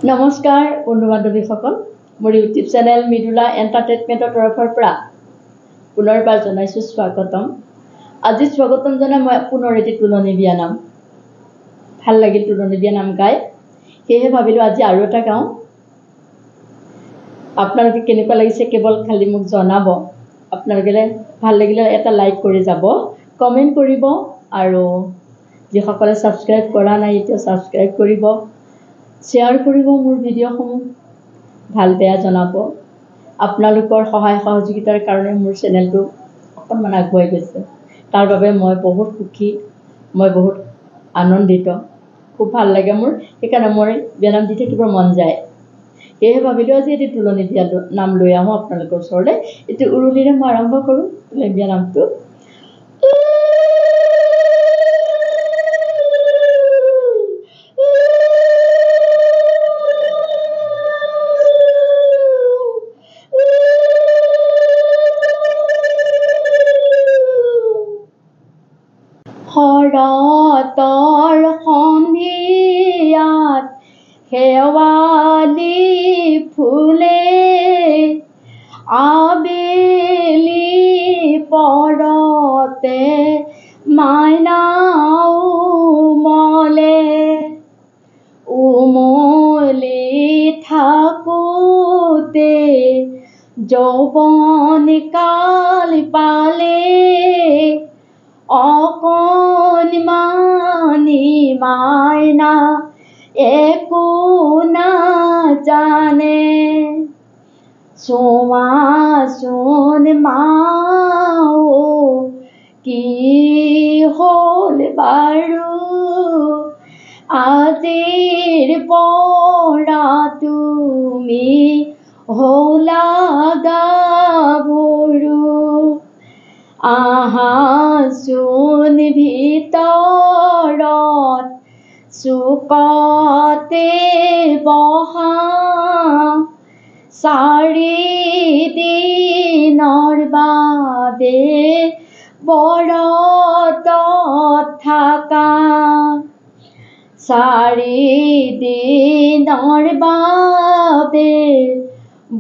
নমস্কাৰ বন্ধু বান্ধৱীসকল, মোৰ ইউটিউব চেনেল মৃদুলা এণ্টাৰটেইনমেণ্টৰ তৰফৰ পৰা পুনৰবাৰ জনাইছোঁ স্বাগতম। আজি স্বাগতম জনাই মই পুনৰ এটি তুলনী বিয়া নাম, ভাল লাগিল তুলনী বিয়া নাম গাই, সেয়েহে ভাবিলোঁ আজি আৰু এটা গাওঁ। আপোনালোকে কেনেকুৱা লাগিছে কেৱল খালি মোক জনাব। আপোনালোকে ভাল লাগিলে এটা লাইক কৰি যাব, কমেণ্ট কৰিব, আৰু যিসকলে ছাবস্ক্ৰাইব কৰা নাই এতিয়া ছাবস্ক্ৰাইব কৰিব, শ্বেয়াৰ কৰিব মোৰ ভিডিঅ'সমূহ, ভাল বেয়া জনাব। আপোনালোকৰ সহায় সহযোগিতাৰ কাৰণে মোৰ চেনেলটো অকণমান আগুৱাই গৈছে, তাৰ বাবে মই বহুত সুখী, মই বহুত আনন্দিত, খুব ভাল লাগে মোৰ, সেইকাৰণে মই বিয়া নাম দি থাকিব মন যায়। সেয়েহে ভাবিলোঁ আজি এটি তুলনী বিয়া নাম লৈ আহোঁ আপোনালোকৰ ওচৰলৈ। এটি উৰুলিৰে মই আৰম্ভ কৰোঁ তুলনী বিয়া নামটো। শৰতৰ সন্ধিয়াত শেৱালি ফুলে, আবেলি পৰতে মাইনাও মলে, উমলি থাকোঁতে যৌৱন কাল পালে, অকণমানি মাইনা একো নাজানে, চোৱাচোন মাও কি হ'ল বাৰু, আজিৰ পৰা তুমি হ'লা গাভৰু, আহাচোন ভিতৰত চুকতে বহা, চাৰিদিনৰ বাবে বৰতত থাকা, চাৰিদিনৰ বাবে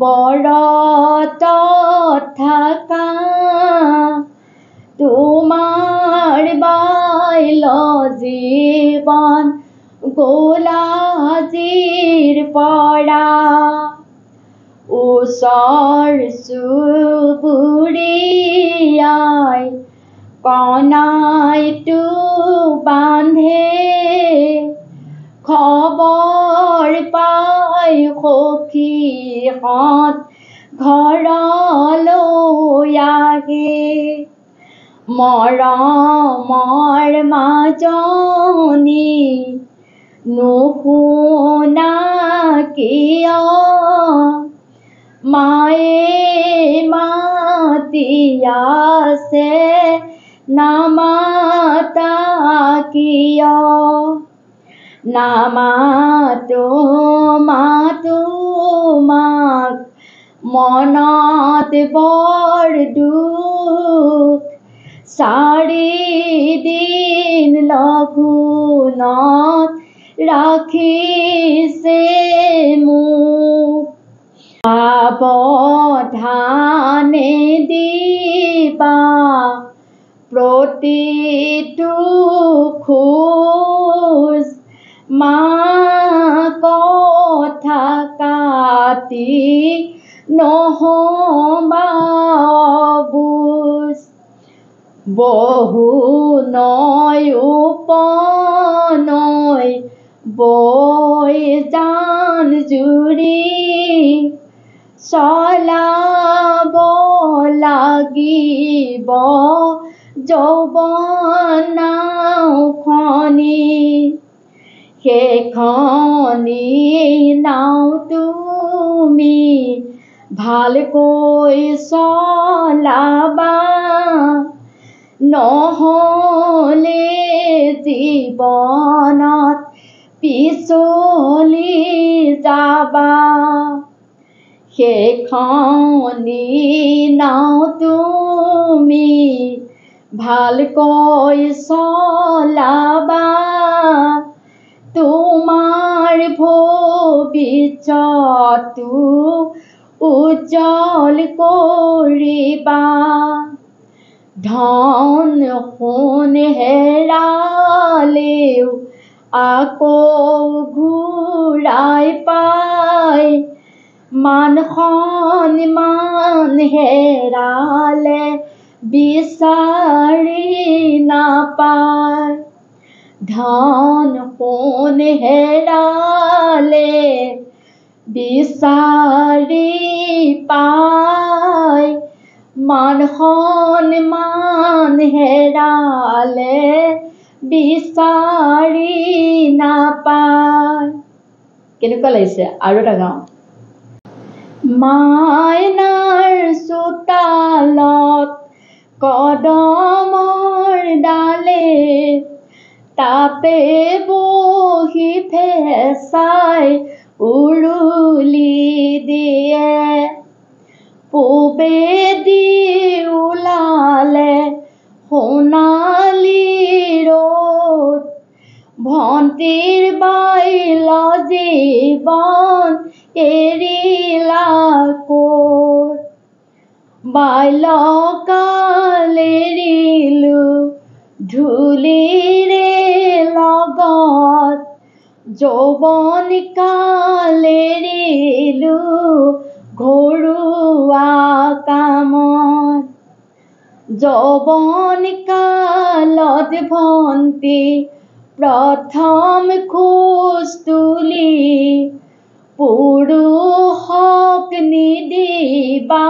বৰতত থাকা, তোমাৰ বাইল জীৱন গ'ল আজিৰ পৰা, ওচৰ চুবুৰীয়াই কণাইটো বান্ধে, খবৰ পাই সখীহঁত ঘৰলৈ আহে, মৰমৰ মাজনী নুশুনা কিয়, মায়ে মাতি আছে নামাতা কিয়, নামাতো তোমাক মনত বৰ দুখ, চাৰিদিন লঘোণত ৰাখিছে মোক, সাৱধানে দিবা প্ৰতিটো খোজ, মাক কথা কাটি নহ'বা অবুজ, বহু নৈ উপনৈ বৈ জান জুৰি, চলাব লাগিব যৌৱন নাওখনি, সেইখনি নাও তুমি ভালকৈ চলাবা, নহ'লে জীৱনত পিছলি যাবা, সেইখনি নাও তুমি ভালকৈ চলাবা, তোমাৰ তোমাৰ ভৱিষ্যতটো উজ্জ্বল কৰিবা। ধন সোণ হেৰালেও আকৌ ঘূৰাই পাই, মান সন্মান হেৰালে বিচাৰি নাপায়। ধন সোণ হেৰালে বিচাৰি পায়, মান সন্মান হেৰালে বিচাৰি নাপায়। কেনেকুৱা লাগিছে? আৰু এটা গাওঁ। মাইনাৰ চোতালত কদমৰ ডালে, তাতে বহি ফেঁচাই উৰুলি দিয়ে। পূবেদি ওলালে সোণালী ৰ'দ, ভণ্টিৰ বাইল জীৱন এৰিলা ক'ত। বাল্যকাল এৰিলো ধূলিৰে লগত, যৌৱন কাল এৰিলো ঘৰুৱা কামত। যৌৱন কালত ভণ্টি প্ৰথম খোজ তুলি, পুৰুষক নিদিবা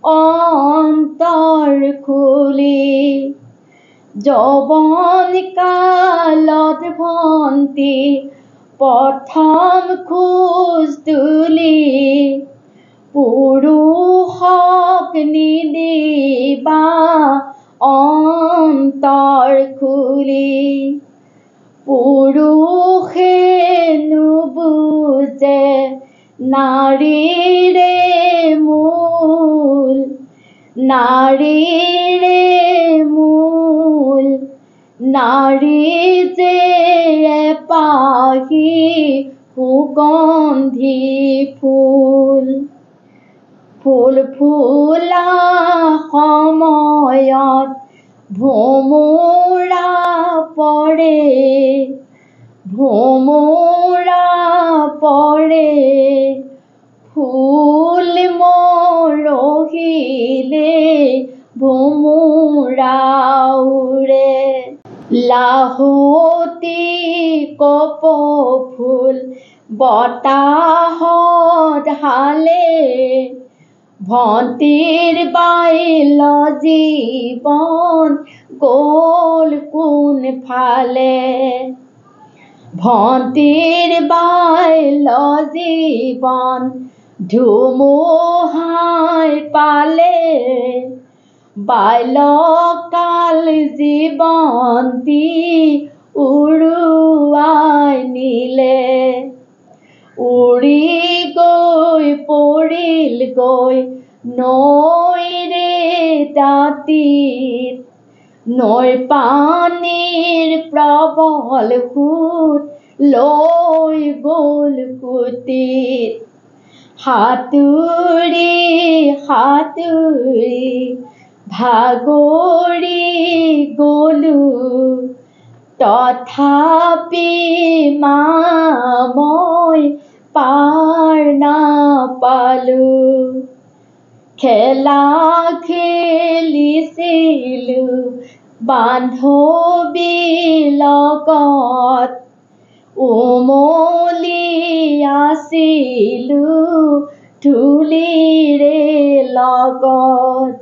অন্তৰ খুলি। যৌৱন কালত ভণ্টি প্ৰথম খোজ তুলি, পুৰুষক নিদিবা অন্তৰ খুলি। পুৰুষে নুবুজে নাৰীৰে মূল, নাৰীৰে মূল। নাৰী যে এপাহি সুগন্ধি ফুল। ফুল ফুলা সময়ত ভোমোৰা পৰে, ভোমোৰা পৰে। ফুল মৰহিলে ভোমোৰা উৰে। লাহতি কপৌফুল বতাহত হালে, ভণ্টিৰ বাইল জীৱন গ'ল কোনফালে। ভণ্টিৰ বাইল জীৱন ধুমুহাই পালে, বাল্যকাল জীৱন্তী উৰুৱাই নিলে। উৰি গৈ পৰিলগৈ নৈৰে দাঁতিত, নৈৰ পানীৰ প্ৰবল সোঁত লৈ গ'ল কুটিত। সাঁতুৰি সাঁতুৰি ভাগৰি গ'লো, তথাপি মা মই পাৰ নাপালো। খেলা খেলিছিলো বান্ধৱীৰ লগত, উমলি আছিলো ধূলিৰে লগত।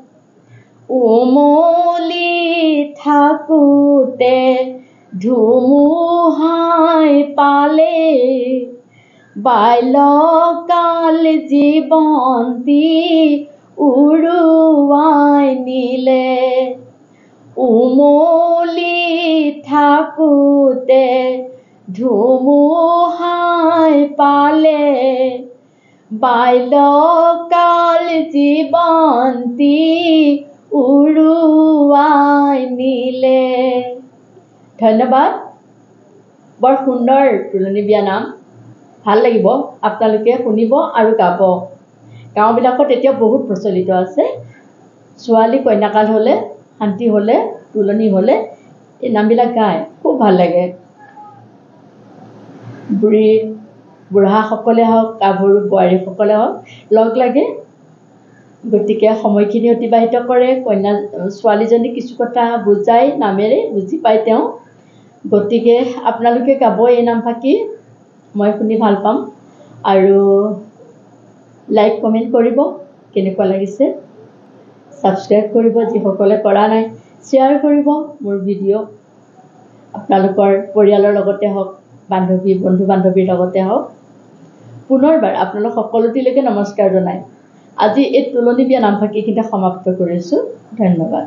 উমলি থাকোঁতে ধুমুহাই পালে, বাল্যকাল জীৱন্তী উৰুৱাই নিলে। উমলি থাকোঁতে ধুমুহাই পালে, বাল্যকাল জীৱন্তী উৰুৱাই নিলে। ধন্যবাদ। বৰ সুন্দৰ তুলনী বিয়া নাম। ভাল লাগিব আপোনালোকে শুনিব আৰু গাব গাঁওবিলাকত এতিয়া বহুত প্ৰচলিত আছে ছোৱালী কন্যাকাল হ'লে শান্তি হ'লে তুলনি হ'লে এই নামবিলাক গায় খুব ভাল লাগে বুঢ়াসকলে হওক গাভৰু বোৱাৰীসকলে হওক লগ লাগে গতিকে সময়খিনি অতিবাহিত কৰে ছোৱালীজনী কিছু কথা বুজাই নামেৰে বুজি পায় তেওঁ গতিকে আপোনালোকে গাব এই নামফাকে মই শুনি ভাল পাম আৰু লাইক কমেণ্ট কৰিব কেনেকুৱা লাগিছে ছাবস্ক্ৰাইব কৰিব যিসকলে কৰা নাই শ্বেয়াৰ কৰিব মোৰ ভিডিঅ' আপোনালোকৰ পৰিয়ালৰ লগতে হওক বন্ধু বান্ধৱীৰ লগতে হওক পুনৰবাৰ আপোনালোক সকলোটিলৈকে নমস্কাৰ জনাই আজি এই তুলনি বিয়া নামফাকেখিনিতে সমাপ্ত কৰিছোঁ ধন্যবাদ